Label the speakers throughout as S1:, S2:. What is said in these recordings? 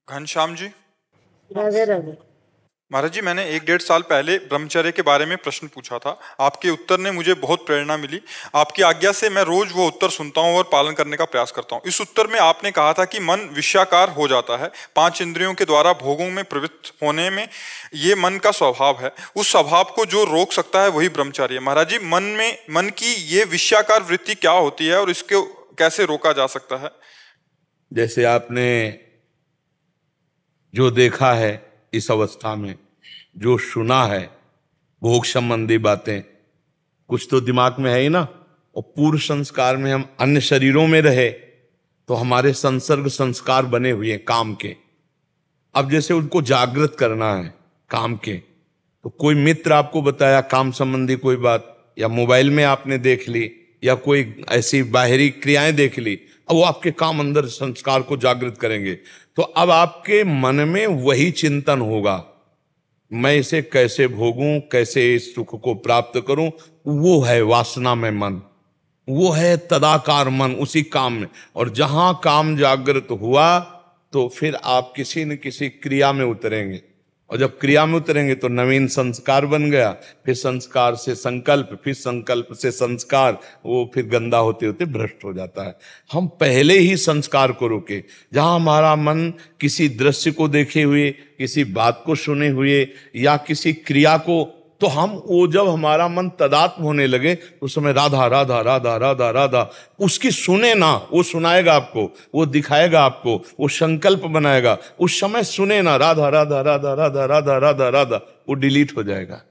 S1: घनश्याम जी।
S2: राधे राधे।
S1: महाराज जी, मैंने 1-1.5 साल पहले ब्रह्मचर्य के बारे में प्रश्न पूछा था। आपके उत्तर ने मुझे बहुत प्रेरणा मिली। आपकी आज्ञा से मैं रोज वो उत्तर सुनता हूँ और पालन करने का प्रयास करता हूँ। इस उत्तर में आपने कहा था कि मन विषयाकार हो जाता है। 5 इंद्रियों के द्वारा भोगों में प्रवृत्त होने में ये मन का स्वभाव है। उस स्वभाव को जो रोक सकता है वही ब्रह्मचारी है। महाराज जी, मन की ये विषयाकार वृत्ति क्या होती है और इसको कैसे रोका जा सकता है?
S3: जैसे आपने जो देखा है इस अवस्था में, जो सुना है भोग संबंधी बातें, कुछ तो दिमाग में है ही ना। और पूर्व संस्कार में हम अन्य शरीरों में रहे तो हमारे संसर्ग संस्कार बने हुए हैं काम के। अब जैसे उनको जागृत करना है काम के, तो कोई मित्र आपको बताया काम संबंधी कोई बात, या मोबाइल में आपने देख ली, या कोई ऐसी बाहरी क्रियाएं देख ली, अब वो आपके काम अंदर संस्कार को जागृत करेंगे। तो अब आपके मन में वही चिंतन होगा, मैं इसे कैसे भोगूं, कैसे इस सुख को प्राप्त करूं। वो है वासना में मन, वो है तदाकार मन उसी काम में। और जहां काम जागृत हुआ तो फिर आप किसी न किसी क्रिया में उतरेंगे, और जब क्रिया में उतरेंगे तो नवीन संस्कार बन गया, फिर संस्कार से संकल्प, फिर संकल्प से संस्कार, वो फिर गंदा होते होते भ्रष्ट हो जाता है। हम पहले ही संस्कार को रोके। जहां हमारा मन किसी दृश्य को देखे हुए, किसी बात को सुने हुए, या किसी क्रिया को, तो हम वो जब हमारा मन तदात्म होने लगे उस समय राधा राधा राधा राधा राधा उसकी सुने ना, वो सुनाएगा आपको, वो दिखाएगा आपको, वो संकल्प बनाएगा, उस समय सुने ना राधा राधा राधा राधा राधा राधा राधा, वो डिलीट हो जाएगा,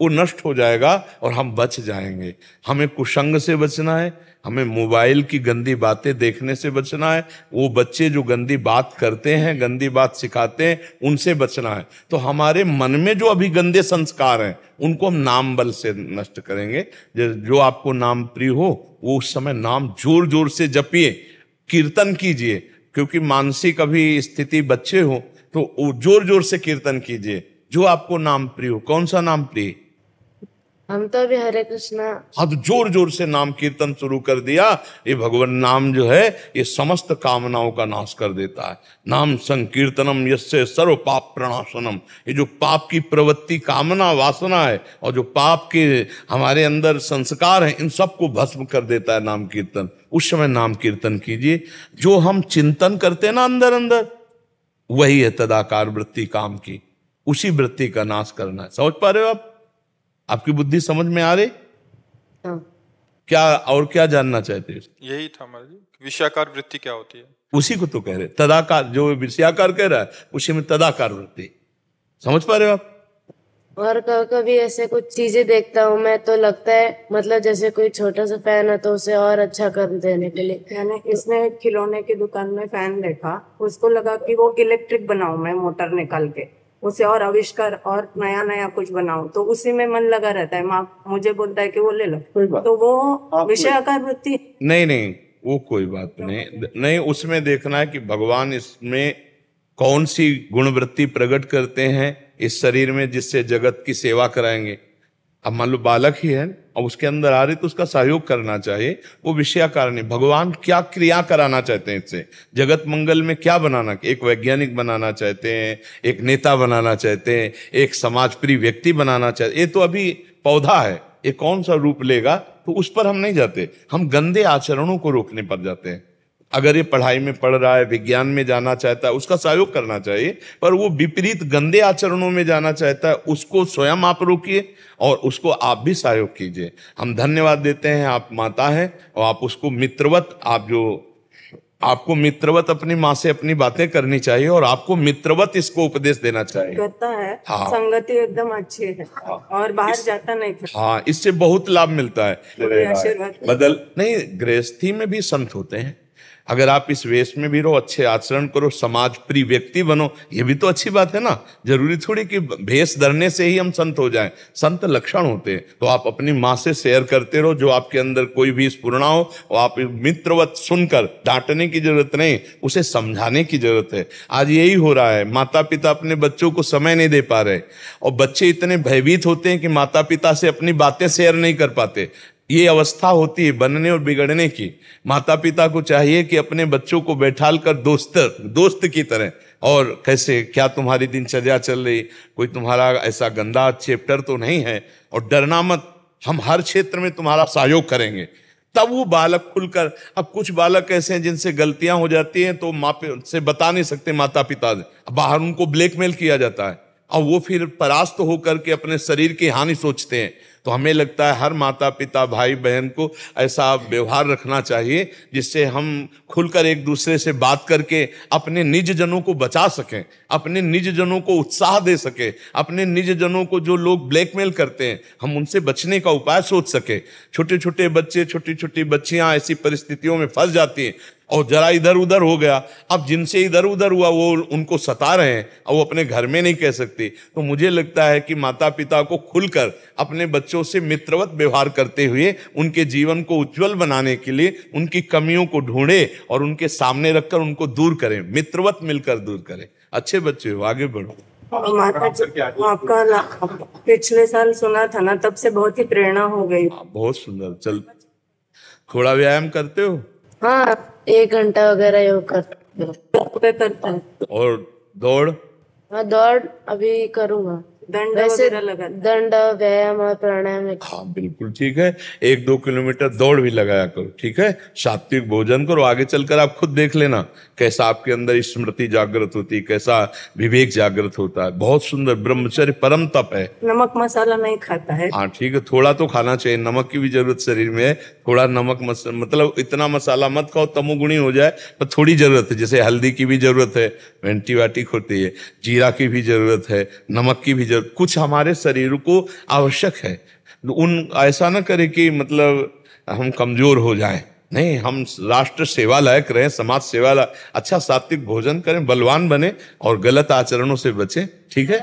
S3: वो नष्ट हो जाएगा और हम बच जाएंगे। हमें कुसंग से बचना है, हमें मोबाइल की गंदी बातें देखने से बचना है, वो बच्चे जो गंदी बात करते हैं, गंदी बात सिखाते हैं, उनसे बचना है। तो हमारे मन में जो अभी गंदे संस्कार हैं उनको हम नाम बल से नष्ट करेंगे। जो आपको नाम प्रिय हो वो उस समय नाम जोर जोर से जपिए, कीर्तन कीजिए, क्योंकि मानसिक अभी स्थिति बच्चे हो तो जोर जोर से कीर्तन कीजिए जो आपको नाम प्रिय हो। कौन सा नाम प्रिय?
S2: हम तो अभी हरे कृष्णा।
S3: हाँ, तो जोर जोर से नाम कीर्तन शुरू कर दिया। ये भगवान नाम जो है ये समस्त कामनाओं का नाश कर देता है। नाम संकीर्तनम यस्य सर्व पाप प्रणाशनम। ये जो पाप की प्रवृत्ति, कामना, वासना है, और जो पाप के हमारे अंदर संस्कार हैं, इन सबको भस्म कर देता है नाम कीर्तन। उस समय नाम कीर्तन कीजिए। जो हम चिंतन करते हैं ना अंदर अंदर, वही है तदाकार वृत्ति काम की। उसी वृत्ति का नाश करना है। समझ पा रहे हो आप? आपकी बुद्धि समझ में आ रही?
S2: हाँ।
S3: क्या और क्या जानना चाहते हैं?
S1: यही था महाराज जी, विषयाकार वृत्ति क्या होती है?
S3: उसी को तो कह रहे, तदाकार। जो विषयाकार कह रहा है उसी में तदाकार वृत्ति। समझ पा रहे हो आप?
S2: और कभी ऐसे कुछ चीजें देखता हूँ मैं तो लगता है, मतलब जैसे कोई छोटा सा फैन है तो उसे और अच्छा कर देने के लिए।
S4: मैंने इसने खिलौने की दुकान में फैन देखा, उसको लगा कि वो इलेक्ट्रिक बनाऊं मैं, मोटर निकाल के उसे और आविष्कार और नया नया कुछ बनाऊं, तो उसी में मन लगा रहता है। माँ मुझे बोलता है कि वो ले लो, तो वो विषयाकार वृत्ति
S3: नहीं, वो कोई बात नहीं। उसमें देखना है कि भगवान इसमें कौन सी गुणवृत्ति प्रकट करते हैं इस शरीर में, जिससे जगत की सेवा कराएंगे। अब मान लो बालक ही है और उसके अंदर आ रही, तो उसका सहयोग करना चाहिए। वो विषयाकार नहीं। भगवान क्या क्रिया कराना चाहते हैं इससे, जगत मंगल में क्या बनाना? एक वैज्ञानिक बनाना चाहते हैं, एक नेता बनाना चाहते हैं, एक समाज प्रिय व्यक्ति बनाना चाहते हैं। ये तो अभी पौधा है, ये कौन सा रूप लेगा तो उस पर हम नहीं जाते। हम गंदे आचरणों को रोकने पर जाते हैं। अगर ये पढ़ाई में पढ़ रहा है, विज्ञान में जाना चाहता है, उसका सहयोग करना चाहिए। पर वो विपरीत गंदे आचरणों में जाना चाहता है, उसको स्वयं आप रोकिए और उसको आप भी सहयोग कीजिए। हम धन्यवाद देते हैं, आप माता हैं और आप उसको मित्रवत, आपको मित्रवत अपनी माँ से अपनी बातें करनी चाहिए और आपको मित्रवत इसको उपदेश देना चाहिए।
S4: करता है।
S3: हाँ।
S4: संगति एकदम अच्छी है।
S3: हाँ।
S4: और बाहर जाता नहीं।
S3: हाँ, इससे बहुत लाभ मिलता है।
S4: आशीर्वाद
S3: बदल नहीं, गृहस्थी में भी संत होते हैं। अगर आप इस वेश में भी रहो, अच्छे आचरण करो, समाज प्रिय व्यक्ति बनो, ये भी तो अच्छी बात है ना। जरूरी थोड़ी कि भेष धरने से ही हम संत हो जाएं। संत लक्षण होते हैं। तो आप अपनी माँ से शेयर करते रहो, जो आपके अंदर कोई भी स्फुरणा हो, और आप मित्रवत सुनकर, डांटने की जरूरत नहीं, उसे समझाने की जरूरत है। आज यही हो रहा है, माता पिता अपने बच्चों को समय नहीं दे पा रहे, और बच्चे इतने भयभीत होते हैं कि माता पिता से अपनी बातें शेयर नहीं कर पाते। ये अवस्था होती है बनने और बिगड़ने की। माता पिता को चाहिए कि अपने बच्चों को बैठाल कर दोस्त की तरह, और कैसे क्या तुम्हारी दिनचर्या चल रही, कोई तुम्हारा ऐसा गंदा चैप्टर तो नहीं है, और डरना मत, हम हर क्षेत्र में तुम्हारा सहयोग करेंगे। तब वो बालक खुलकर, अब कुछ बालक ऐसे हैं जिनसे गलतियां हो जाती हैं तो माँ से बता नहीं सकते माता पिता, बाहर उनको ब्लैकमेल किया जाता है और वो फिर परास्त होकर के अपने शरीर की हानि सोचते हैं। तो हमें लगता है हर माता पिता भाई बहन को ऐसा व्यवहार रखना चाहिए जिससे हम खुलकर एक दूसरे से बात करके अपने निज जनों को बचा सकें, अपने निज जनों को उत्साह दे सके, अपने निज जनों को जो लोग ब्लैकमेल करते हैं हम उनसे बचने का उपाय सोच सके। छोटे छोटे बच्चे, छोटी छोटी बच्चियां ऐसी परिस्थितियों में फंस जाती हैं और जरा इधर उधर हो गया, अब जिनसे इधर उधर हुआ वो उनको सता रहे हैं और वो अपने घर में नहीं कह सकती। तो मुझे लगता है कि माता पिता को खुलकर अपने बच्चों से मित्रवत व्यवहार करते हुए उनके जीवन को उज्जवल बनाने के लिए उनकी कमियों को ढूंढे और उनके सामने रखकर उनको दूर करें, मित्रवत मिलकर दूर करें। अच्छे बच्चे हो, आगे बढ़ो।
S4: माता जी आपका पिछले साल सुना था ना, तब से बहुत ही प्रेरणा हो गई।
S3: बहुत सुंदर। चल, थोड़ा व्यायाम करते हो?
S2: हाँ, 1 घंटा वगैरह योग करता है।
S3: और दौड़?
S2: हाँ, दौड़ अभी करूंगा।
S4: दंड
S2: वैसे
S4: वगैरह लगा?
S2: दंड, व्यायाम और प्राणायाम।
S3: हाँ बिल्कुल ठीक है। 1-2 किलोमीटर दौड़ भी लगाया करो, ठीक है। सात्विक भोजन करो। आगे चलकर आप खुद देख लेना कैसा आपके अंदर स्मृति जागृत होती है, कैसा विवेक जागृत होता है। बहुत सुंदर। ब्रह्मचर्य परम तप है।
S4: नमक मसाला नहीं खाता है?
S3: हाँ ठीक है, थोड़ा तो खाना चाहिए, नमक की भी जरूरत शरीर में है। थोड़ा नमक मतलब इतना मसाला मत खाओ तमोगुणी हो जाए, पर थोड़ी जरूरत है। जैसे हल्दी की भी जरूरत है, एंटीबायोटिक होती है, जीरा की भी जरूरत है, नमक की भी जरूरत, कुछ हमारे शरीर को आवश्यक है। उन ऐसा ना करे कि मतलब हम कमजोर हो जाएं, नहीं, हम राष्ट्र सेवा लायक रहें, समाज सेवा लायक। अच्छा सात्विक भोजन करें, बलवान बने और गलत आचरणों से बचें, ठीक है।